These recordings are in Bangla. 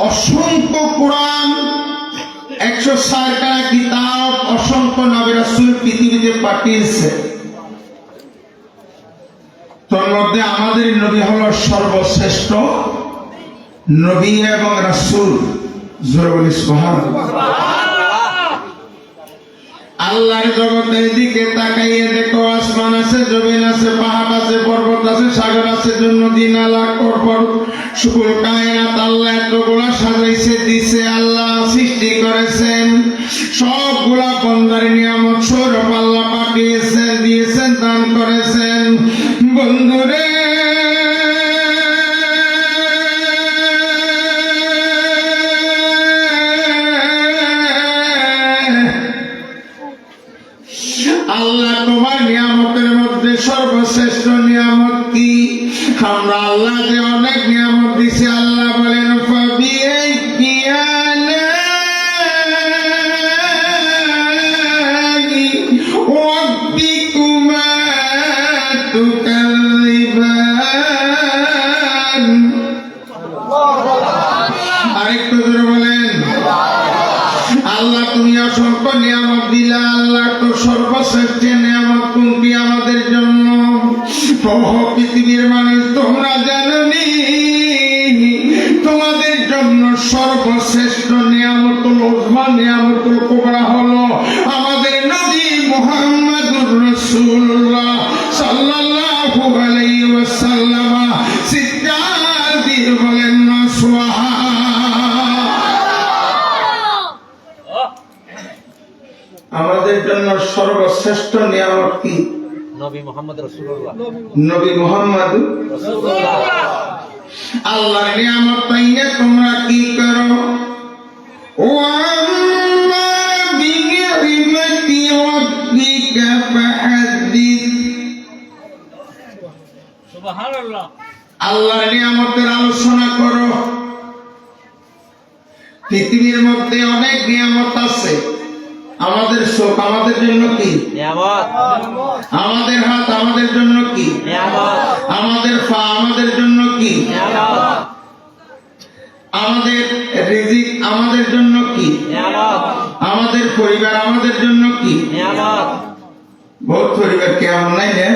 অসংখ্য কোরআন, 160টা কিতাব, অসংখ্য নবী রাসূল পৃথিবীতে পাঠিয়েছে। তোর মধ্যে আমাদের নবী হলো সর্বশ্রেষ্ঠ নবী এবং রাসূল। জোরে বলি সুবহানাল্লাহ। আল্লাহর জগতের দিকে তাকাইয়ে দেখো, আসমান আছে, জমিন আছে, পাহাড় আছে, পর্বত আছে, সাগর আছে, নদী নালা, পর্বত, সকল কায়নাত আল্লাহ এতগুলা সাজাইছে দিছে, আল্লাহ সৃষ্টি করেছেন। সবগুলা বন্দার নিয়ামত স্বরূপ আল্লাহ পাঠিয়েছেন, দিয়েছেন, দান করেছেন। বন্ধুরে, আল্লাহ তোমার নিয়ামতের মধ্যে সর্বশ্রেষ্ঠ নিয়ামত কি? আমরা আল্লাহ যে অনেক নিয়ামত দিছি, আল্লাহ বলেন আরেকটু জোরে বলেন। আল্লাহ তুমি অসংখ্য নিয়ামত দিলা, আল্লাহ তো সর্বশ্রেষ্ঠ নিয়ামত কোনটি আমাদের জন্য? পৃথিবীর মানুষ তোমরা জানোনি, তোমাদের জন্য সর্বশ্রেষ্ঠ নিয়ামতুল উজমা, নিয়ামতুল কুবরা হলো আমাদের নবী মুহাম্মদুর রাসূলুল্লাহ সাল্লাল্লাহু আলাইহি ওয়াসাল্লাম। চিৎকার দিয়ে বলেন না সুবহানাল্লাহ। আমাদের জন্য সর্বশ্রেষ্ঠ নিয়ামত কি? নবী মুহাম্মদ রাসূলুল্লাহ। নবী মুহাম্মদ রাসূলুল্লাহ। আল্লাহর নিয়ামত পাইয়ে তোমরা কি করো? ওয়াম্মা বিনি'মাতি রাব্বিকা ফাহাদ্দিস। সুবহানাল্লাহ। আল্লাহর নিয়ামতের আলোচনা করো। পৃথিবীর মধ্যে অনেক নিয়ামত আছে। আমাদের চোখ আমাদের জন্য কি? নিয়ামত। আমাদের হাত আমাদের জন্য কি? নিয়ামত। আমাদের পা আমাদের জন্য কি? নিয়ামত। আমাদের রিজিক আমাদের জন্য কি? নিয়ামত। আমাদের পরিবার আমাদের জন্য কি? নিয়ামত। বহুত পরিবার কেমন নাই না?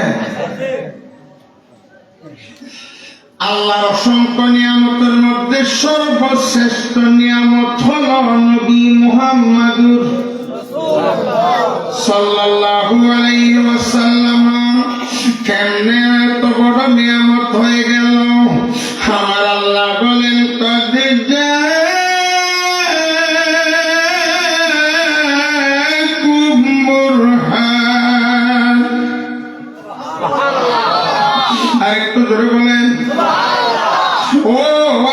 আল্লাহর অসংখ্য নিয়ামতের মধ্যে সর্বশ্রেষ্ঠ নিয়ামত হলো নবী মুহাম্মদুর সাল্লাল্লাহু আলাইহি ওয়াসাল্লাম। কেমনে এত বড় নিয়ামত হয়ে গেল? আমার আল্লাহ বলেন কদ জাআকুম বুরহান। আরেকটু জোরে বলেন। ও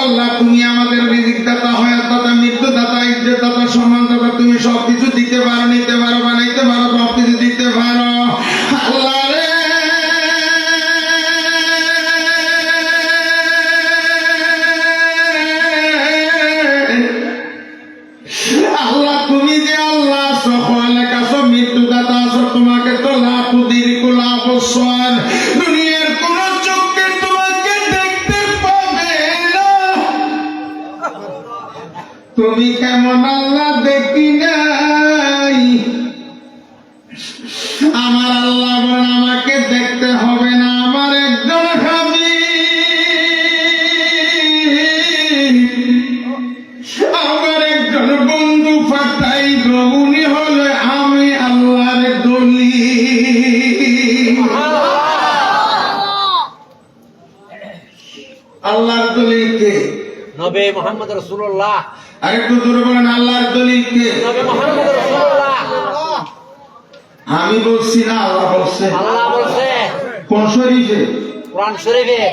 আল্লাহ, তুমি আমাদের রিজিক দাতা, হায়াত দাতা, মৃত্যু দাতা, ইজ্জত দাতা, সম্মান দাতা। তুমি সবকিছু দিতে পারো, নিতে পারো, বানাইতে পারো, সবকিছু দিতে পারো। আল্লাহ রে, আল্লাহ তুমি যে আল্লাহ সকল কাছে মৃত্যু দাতা আছো, তোমাকে তো লাখ দীর্ঘ লাভ বছর দুনিয়ার কোন চোখে তোমাকে দেখতে পাবে না। তুমি কেমন আল্লাহ দেখি নাই? আমার আল্লাহ বলেন আমাকে দেখতে হবে না, আমার একজন আমার একজন বন্ধু পাঠাইব, উনি হলে আমি আল্লাহর দলি। আল্লাহর দলিল কে? নবী মুহাম্মদ রাসূলুল্লাহ। আরেকটু জোরে বলেন, আল্লাহর দলিল কে? নবী মুহাম্মদ রাসূলুল্লাহ। আমি বলছি না, আল্লাহ বলছে। আল্লাহ বলছে কোন শরীফে? কোরআন শরীফে।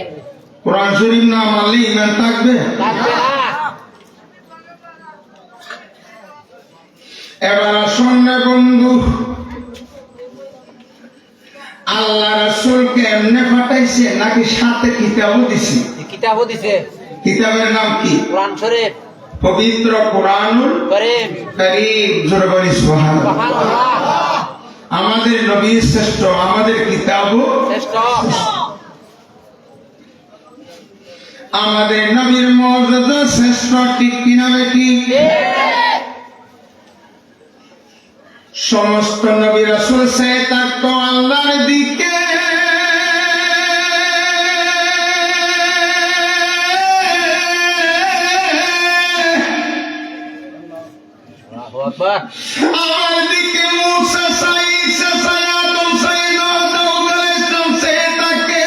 কোরআন শরীফ না মানলে ঈমান থাকবে? থাকবে না। এবার আসুন না বন্ধু, আল্লাহ রাসূলকে এমনি পাঠাইছে নাকি সাথে কিতাবও দিছে? কিতাবও দিছে। কিতাবের নাম কি? কোরআন শরীফ। পবিত্র কোরআনুল কারীম। কারীম। জোরে বলি সুবহানাল্লাহ। সুবহানাল্লাহ। আমাদের নবী শ্রেষ্ঠ, আমাদের কিতাবও শ্রেষ্ঠ। আমাদের নবীর মর্যাদা শ্রেষ্ঠ, ঠিক কিনা বেটি? সমস্ত নবী রাসূল সে থাকতো আল্লাহর দিকে, আল্লাহু আকবার। আমার দিকে মুসা চাই, ঈসা চাই, আদম চাই, দাউদ আলাইহিস সালাম সে থাকে।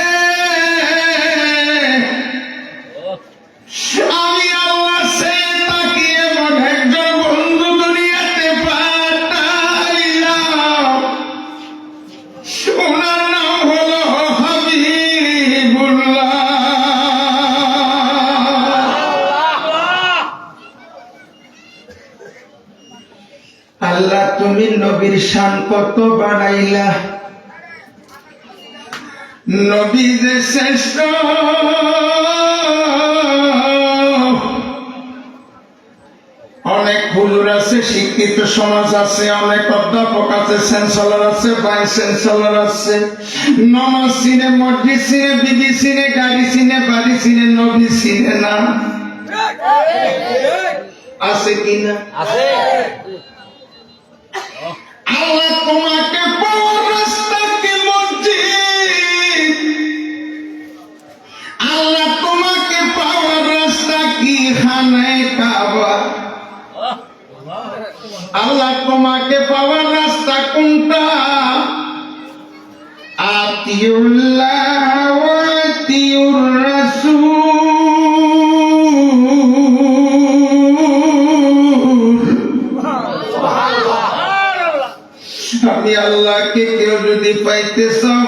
আমি আল্লাহ সে থাকি, এমন একজন বন্ধু দুনিয়াতে পাঠাইলাম, ওনার নাম হলো হাবিবুল্লাহ। আল্লাহ তুমি নবীর শান কত বাড়াইলা, নবী যে শ্রেষ্ঠ। অনেক হুজুর আছে, শিক্ষিত সমাজ আছে, অনেক অধ্যাপক আছে, চ্যান্সেলর আছে, ভাইস চ্যান্সেলর আছে, নামাজ চিনে, মসজিদ চিনে, বিবি চিনে, গাড়ি চিনে, বাড়ি চিনে, নবী চিনে না। আছে কিনা? আছে। আল্লাহ তোমাকে পাওয়ার রাস্তা কি মসজিদ? আল্লাহ তোমাকে পাওয়ার রাস্তা কি খানায় কাবা? আল্লাহ তোমাকে পাওয়ার রাস্তা কোনটা? আতিউল্লাহ ওয়া আতিউর রাসূল। আমি আল্লাহকে কেউ যদি পাইতে চাও,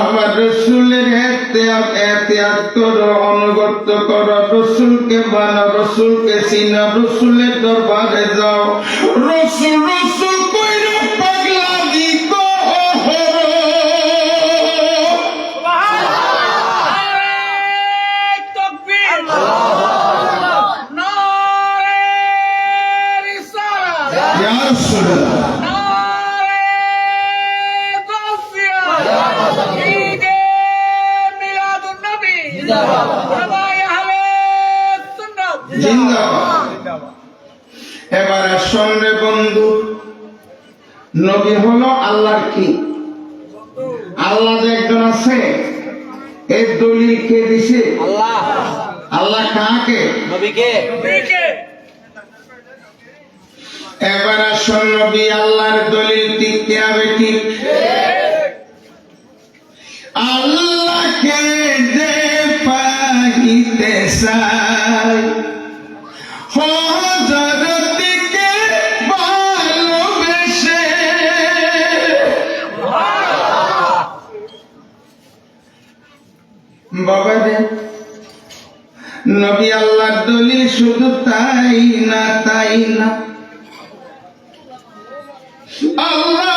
আমার রসুলের এহতিয়াত করো, অনুগত্য করো, রসুলকে মানো, রসুলকে চিনো, রসুলের দরবারে যাও। রসুল রসুল কইরা পাগলামি করো। ইয়া রাসূলুল্লাহ, জিন্দাবাদ। এবার আসুন রে বন্ধু, নবী হলো আল্লাহর কি? আল্লাহ যে একজন আছে, এর দলিল কে দিছে? আল্লাহ। আল্লাহ কাকে? নবীকে। এবার আসুন, নবী আল্লাহর দলিল ঠিক কিনা বেটি? আল্লাহকে যে পাইতে চাই, হযরতকে ভালোবেসে, বাবা রে নবী আল্লাহর দলিল শুধু তাই না, তাই না, আল্লাহ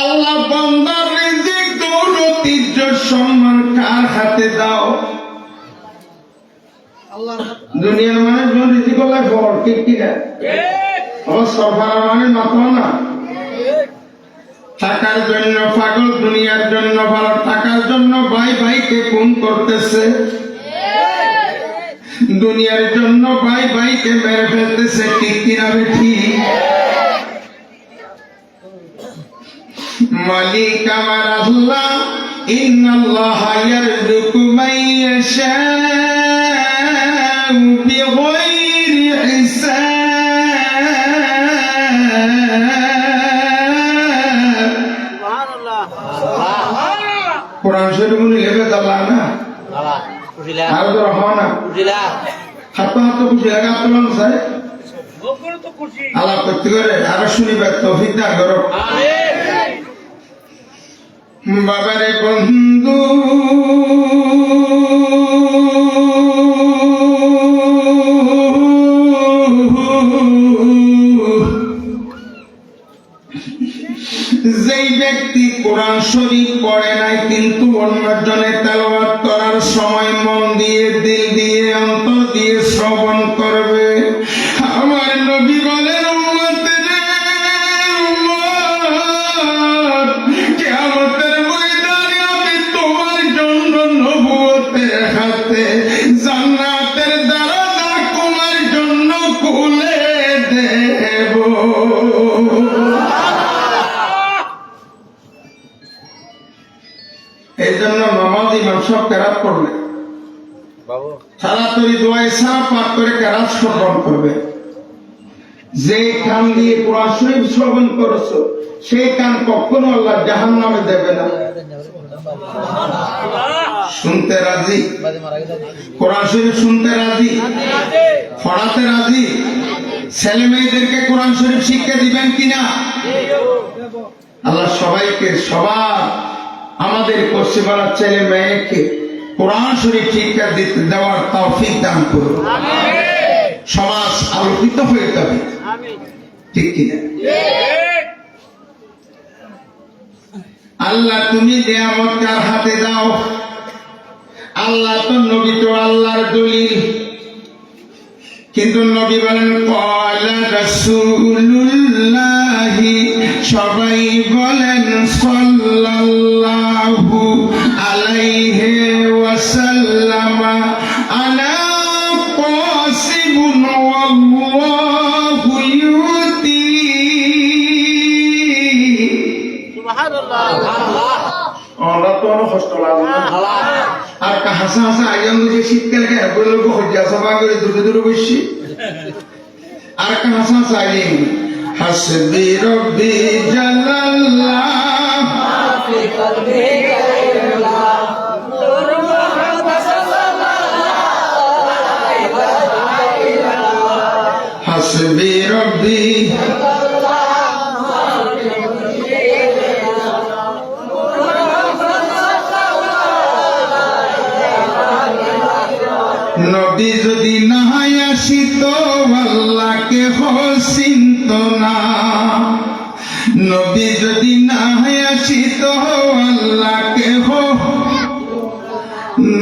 আল্লাহ বান্দার রিজিক দৌলত ইজ্জত সম্মান কার হাতে দাও? দুনিয়ার মানুষ রিজিক হলে বড়, ঠিক কিনা? আমার সরকার মানে মাথা না, টাকার জন্য পাগল, দুনিয়ার জন্য ভালো, টাকার জন্য ভাই ভাইকে খুন করতেছে, দুনিয়ার জন্য ভাই ভাইকে মেরে ফেলতেছে, ঠিক কিনা বেঠি? মালিক আমার আল্লাহ, ইন্নাল্লাহা ইয়ারযুকু মান ইয়াশাউ বিগাইরি হিসাব। কোরআন শরীফ লেবে আল্লাহ না, আল্লাহ খুশিলা। আর তো রহমানা খুশিলা। হাত হাত খুশি লাগা তোলান চাই। আল্লাহ করতে করে আরো শুনিবার তৌফিক দান করো। আমিন। বাবারে বন্ধু, যেই ব্যক্তি কোরআন শরীফ পড়ে নাই কিন্তু অন্যজনে তেলাওয়াত করার সময় মন দিয়ে, দিল দিয়ে, অন্তর দিয়ে শ্রবণ করবে, আমার নবী বলেন উম্মতেরা, উম্মত, কিয়ামতের ময়দানে আমি তোমার জন্য নবুয়তের হাতে জান্নাতের দরজা তোমার জন্য খুলে দেব। এই জন্য নামাজ ইমাম সব কেরাত করবে, বাবু তাড়াতাড়ি দোয়ায় সারা পাঠ করে কেরাত শ্রবণ করবে। যে কান দিয়ে কোরআন শরীফ শ্রবণ করেছো সেই কান কখনো আল্লাহ জাহান্নামে দেবে না। শুনতে রাজি? কোরআন শরীফ শুনতে রাজি? পড়াতে রাজি? ছেলে মেয়েদেরকে কোরআন শরীফ শিক্ষা দিবেন কিনা? আল্লাহ সবাইকে, সবার আমাদের পশ্চিমবাংলার ছেলে মেয়েকে কোরআন শরীফ শিক্ষা দিতে দেওয়ার তৌফিক দান করুন। সমাজ আলোকিত হয়ে যাবে, ঠিক কিনা? আল্লাহ তুমি নিয়ামত কার হাতে দাও? আল্লাহ তো, নবী তো আল্লাহর দলিল, কিন্তু নবী বলেন ক্বালা রাসূলুল্লাহি, সবাই বলেন সাল্লাল্লাহু আলাইহি ওয়াসাল্লাম, আলা কাসিবুন ওয়াল্লাহু ইউতি। সুবহানাল্লাহ। আল্লাহ তো কষ্ট লাগে আর হাসা হাসা আইন যে শীতকালে বলে লোক হজ্জা সভা করে দূরে দূরে বসছি, আর হাসা হাসা আইন হাসবি রব্বি জালাল্লাহ ফি কলবি গায়রুল্লাহ নূর মুহাম্মদ সাল্লাল্লাহু আলাইহি ওয়াসাল্লাম, হাসবি রব্বি নবী যদি না আসিত আল্লাহকে চিনত না, নবী যদি না আসিত আল্লাহকে,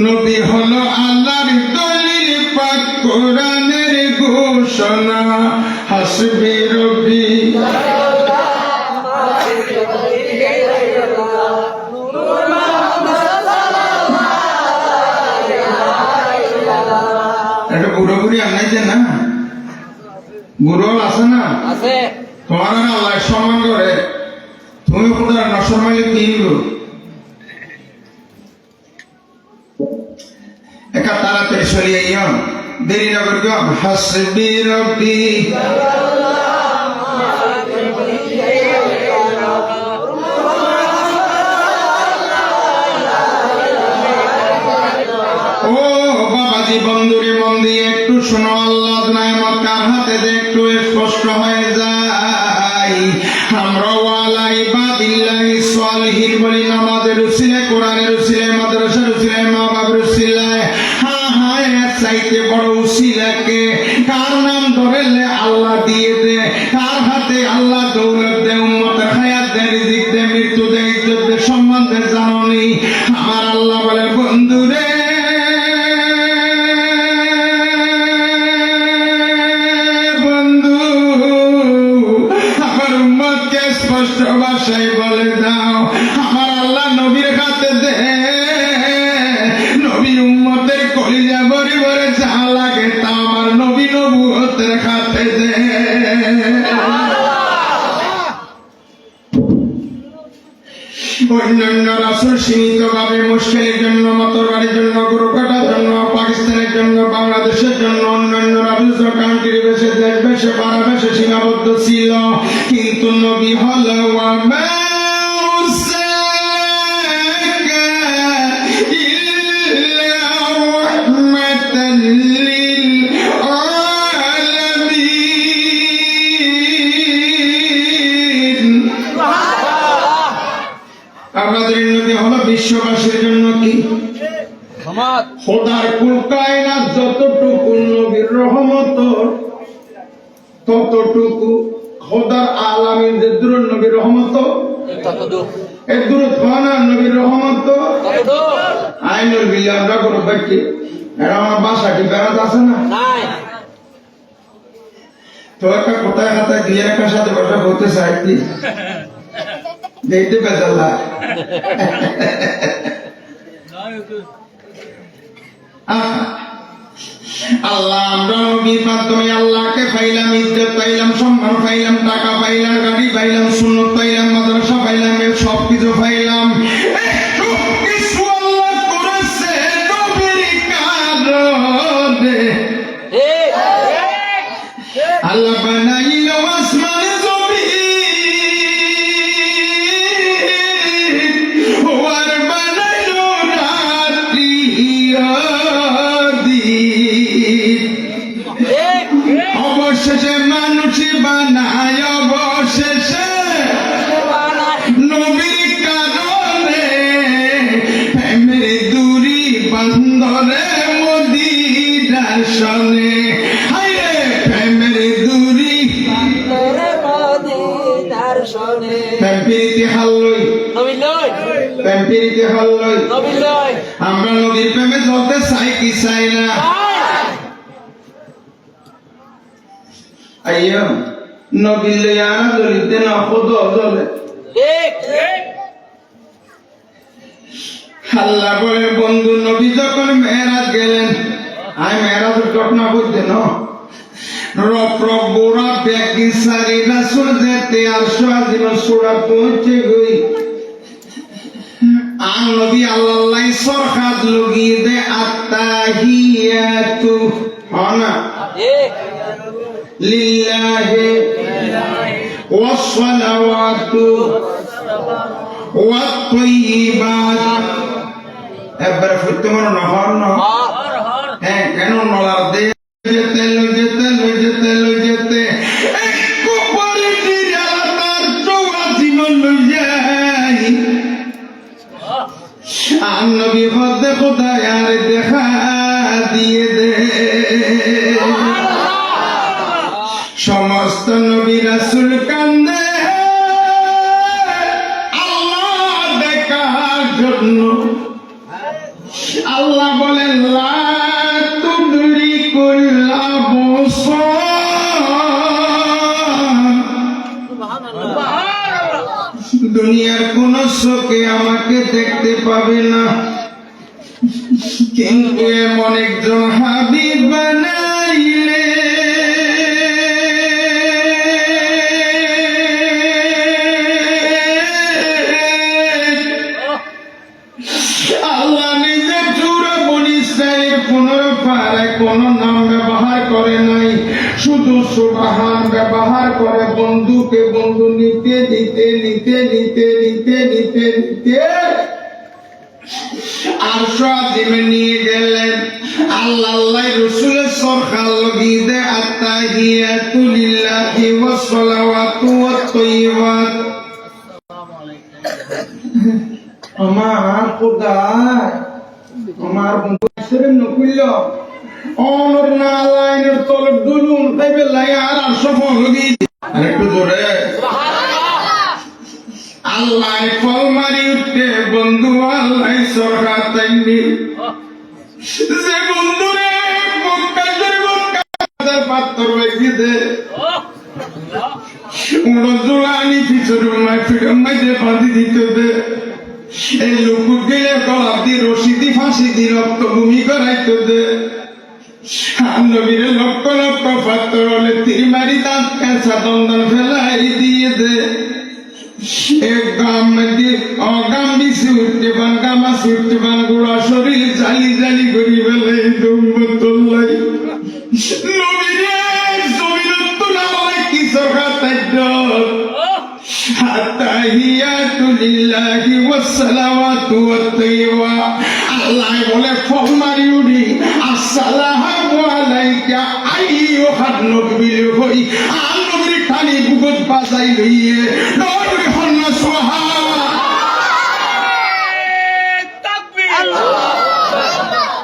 নবী হলো আল্লাহর দলিল, পাক কোরআনের ঘোষণা, হাসবি রব্বি। এটা পুরোপুরি আনাইছে না, গুরুল আছে না, তোমার আল্লাহ সম্মান করে, তুমি কোথায় নসমাইলে কি একা তাড়াতাড়ি সরিয়ে ইয়ম, দেরি না করে গো, হাসবি রব্বি। ও বাবাজি বন্ধুরে, মন দিয়ে একটু শোনো, আল্লাহ নিয়ামত কার হাতে দে একটু স্পষ্ট হয়ে যায়। আমরা ওয়ালা ইবাদিল্লাহি সালিহিন বলি, নামাজের উসিলায়, কোরআনের উসিলায়, মাদ্রাসার উসিলায়, মা বাবার উসিলায়। হ্যাঁ হ্যাঁ, এর চাইতে বড় উসিলাকে কার নাম ধরলে আল্লাহ দিয়ে দে, কার হাতে আল্লাহ দৌলত দে, উম্মতের হায়াত দে, রিজিক দে, মৃত্যু দে, ইজ্জত দে, সম্মান দে, জানো নি? আমার আল্লাহ বলে বন্ধুরে, স্পষ্ট ভাষায় বলে দাও, আমার আল্লাহ নবীর হাতে দে, নবী উম্মতের কলিজা ভরে ভরে যা লাগে তা আমার নবী নবুয়তের হাতে দে। অন্যান্য রাসূল সীমিত ভাবে মুশকিলের জন্য, মতবাড়ির জন্য, গরু কাটার জন্য, পাকিস্তানের জন্য, বাংলাদেশের জন্য, অন্যান্য রাষ্ট্র কান্ট্রি বেশে, দেশ বেশে, পাড়া বেশে সীমাবদ্ধ ছিল, কিন্তু নবী হলো ওয়ামা উরসিলনাকা ইল্লা রাহমাতাল লিল আলামিন। আমাদের নবী হলো বিশ্ববাসীর জন্য কি খোদার কুল কায়নাত, যতটুকু নবীর রহমত ততটুকু খোদার আলামিন যে নবীর রহমত ততদূর এর দূর থানা নবীর রহমত তো ততদূর আইনুল বিল্লাহ আমরা করব কি এরা আমার বাসা কি বেড়াত আছে না নাই তো একটা কোথায় খাতায় দিয়ে একটা সাথে কথা বলতে চাইছি দেখতে পেতাল্লা আল্লাহ আমরা নবীর মাধ্যমে আল্লাহকে পাইলাম, ইজ্জত পাইলাম, সম্মান পাইলাম, টাকা পাইলাম, গাড়ি পাইলাম, সুন্নত পাইলাম, মাদ্রাসা পাইলাম, এর সব কিছু পাইলাম। কিছু আল্লাহ করেছে নবীর কারণে। আল্লাহ বানাইল আসমান জমিন, আর বানাইল রাত্রি অবশেষে মানুষ বানায়, অবশেষে নবীর কারণে প্রেমের দূরি বন্ধরে মদিনার সনে। হায়রে প্রেমের দূরি প্রেমপিরিতি হাল্লই প্রেমপিরিতি হাল্লই আমরা নদীর প্রেমে চলতে চাই কি চাই না? আইয়া নবী লইয়ানা দলিতে না খোদ জলে আল্লাহ বলে বন্ধু নবী যখন মেরাজ গেলেন, আমি মেরাজের ঘটনা বলতে ন রব বুড়া ব্যাগি সারি রাসুল যেতে আর সাজিব সুরা পৌঁছে গই আন নবী আল্লাহ সরকাত লগিয়ে দে আত্তাহিয়াতু হনা লিল্লাহি ওয়াসসালাওয়াতু ওয়াত-তাইয়্যিবাত। এবারে ফুটতে মনে নহর ন হ্যাঁ কেন নলার দে যেতে যেতে একটু পরে তার চৌড়া জীবন লই যাই আর নবী হতে খোদায় আর দেখা দিয়ে দে। সমস্ত নবী রাসূল কান্দে আল্লাহ দেখার জন্য। আল্লাহ বলেন লা তুদরিকুল আবসার, দুনিয়ার কোন চোখে আমাকে দেখতে পাবে না, কিন্তু এমন একজন হাবিব বানাইলে আল্লাহ নিজে চূড়া বনি ইসরাইলের 15 পারায় কোন নাম ব্যবহার করে নাই, শুধু সুবহান ব্যবহার করে বন্ধুকে বন্ধু নিতে আর সাজিমে নিয়ে গেলেন। আল্লাহ রাসূলের সরকার লগিয়ে দে আত্তাহিয়াতু লিল্লাহি ওয়াস সালাওয়াতু ওয়াত তাইয়্যিবাত। আমার খোদায় আমার বন্ধু হিসেবে নকুল অনর না লাইনের তলব দুলুন তাইবে লাই আর সফল হবি আরেকটু জোরে আল্লাহ ফল মারি উঠে বন্ধু আল্লাহ সরকার তাইনি যে বন্ধুরে মক্কার মক্কার পাত্র রেখে দে উড়ো জোলানি পিছনে মাই দে বাঁধি দিতে দে। এই লোক গেলে গলাপ দিয়ে রশি দি ফাঁসি দি রক্ত ভূমি করাইতে দে। নবীরে লক্ষ লক্ষ পাত্র হলে তীর মারি দাঁত কাঁচা দন্দন ফেলাই দিয়ে দে। এক গাম দিয়ে অগাম বিছে উঠতে পান গামাস উঠতে পান গোড়া শরীর জালি জালি করি ফেলে দুম্বতল্লাই নবীরে জমিনত না বলে কি সরকার তাইড আত্তাহিয়াতু লিল্লাহি ওয়াস সালাওয়াতু ওয়াত তাইয়্যিবাত। আল্লাহ বলে ফল মারি উঠি আসসালামু আলাইকা আইয়ুহান নবী হই আর নবীর খালি বুকত বাজাই লইয়ে নবী হন্না সুবহান তাকবীর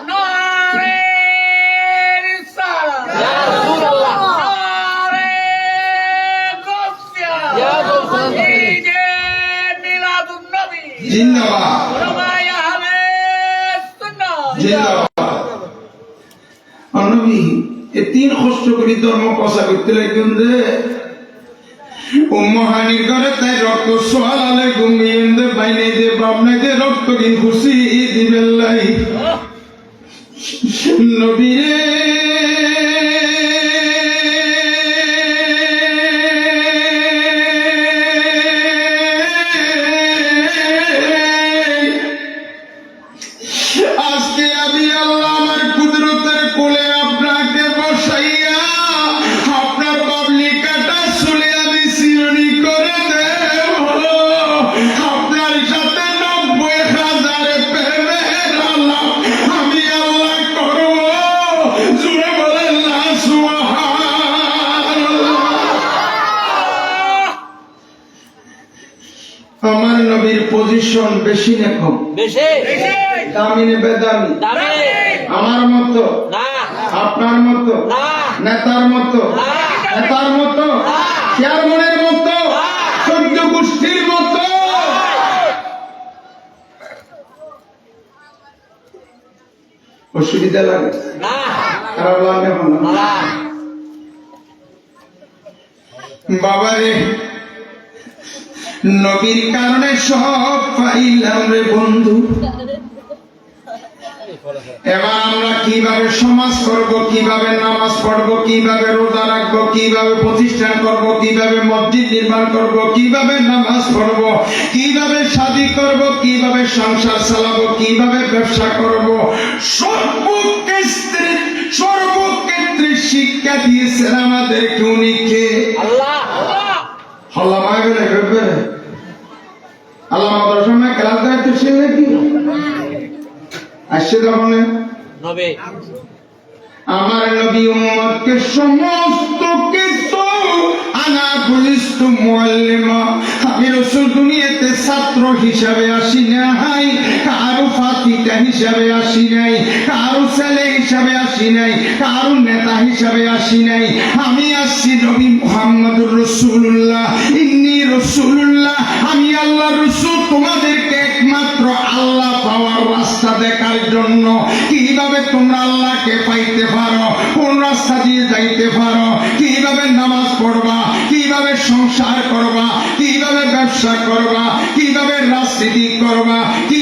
নারে রিসালাত ইয়া রাসূলুল্লাহ নারে গাউসিয়া ইয়া গাউসিয়া জিন্দাবাদ ওলামায়ে আহলে সুন্নাহ জিন্দাবাদ। নবী এই 3 কষ্ট করে ধর্ম প্রচার করতে লাগলেন যে উম্মহানির ঘরে তাই রক্ত সোয়াল আলে ঘুমিয়ে বাইনে যে বাবনাকে রক্ত কি খুশি দিবেন লাই নবী আজকে আমি আল্লাহ আমার কুদরতের কোলে আপনাকে বসাইয়া আপনার বাবলি কাটা চুলে আমি চিরুনি করে দেব আপনার সাথে 90,000 প্রেমের আলাপ আমি আল্লাহ করব জুড়ে বলেন না সুবহানাল্লাহ। আমার নবীর পজিশন বেশি না কম? বেশি দামি না বেদামি? দামি আমার মতো না আপনার মতো না নেতার মতো নেতার মতো চেয়ারম্যানের মতো 14 গোষ্ঠীর মতো অসুবিধা লাগে না খারাপ লাগে না না বাবারে নবীর কারণে সব পাইলাম রে বন্ধু। এবার আমরা কিভাবে সমাজ করব, কিভাবে নামাজ পড়বো, কিভাবে রোজা রাখবো, কিভাবে প্রতিষ্ঠান করব, কিভাবে মসজিদ নির্মাণ করব, কিভাবে নামাজ পড়বো, কিভাবে শাদী করব, কিভাবে সংসার চালাবো, কিভাবে ব্যবসা করব, সর্বক্ষেত্রে শিক্ষা দিয়েছেন আমাদেরকে উনি কে? আল্লাহ আল্লাহ মাইবেলে গেবে আল্লাহ মাদ্রাসা মে ক্লাস দায়িত্ব ছিল নাকি আসছে যখন নবী আমার নবী উম্মতকে সমস্ত কিছু আনা বুলিস্তু মুআল্লিমা আমি রাসূল দুনিয়াতে ছাত্র হিসাবে আসি নাই, কারো ফাতিটা হিসাবে আসি নাই, কারো ছেলে হিসাবে আসি নাই, কারো নেতা হিসাবে আসি নাই। আমি আসছি নবী মুহাম্মদুর রাসূলুল্লাহ, ইন্নী রাসূলুল্লাহ, আমি আল্লাহর রাসূল তোমাদেরকে একমাত্র আল্লাহ পাওয়ার রাস্তা দেখার জন্য। কিভাবে তোমরা আল্লাহকে পাইতে পারো, কোন রাস্তা দিয়ে যাইতে পারো, কিভাবে নামাজ পড়বা, কিভাবে সংসার করবা, কিভাবে ব্যবসা করবা, কিভাবে রাজনীতি করবা, কি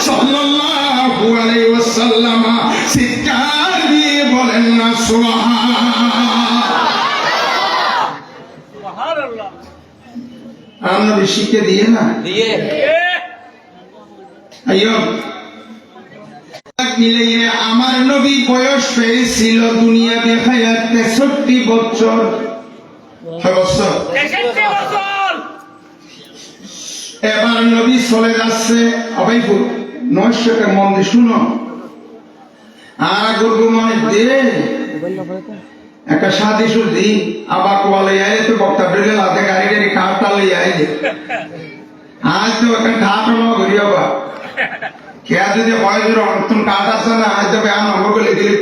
সাল্লাল্লাহু আলাইহি ওয়াসাল্লাম শিক্ষা দিয়ে বলেন না সুবহানাল্লাহ আমরা শিক্ষা দিয়ে না দিয়ে আইয়ো মিলিয়ে আমার নবী বয়স পেয়েছিল দুনিয়া দেখায় 63 বছর। বছর 63 বছর এবার নবী চলে যাচ্ছে অবাইপুর 900টা মন দিয়ে শুনো আর গরু মানে দে একটা শাদি শুদি আবার কোয়ালে আয় তো বক্তব্য লাতে গাড়ি গাড়ি কার তালে আয় আজ তো একটা ঢাট ন ঘুরিয়া বা কে যদি হয় অন্তম কাট আছে না আজ তো বেয়া নম্বর করে দিলে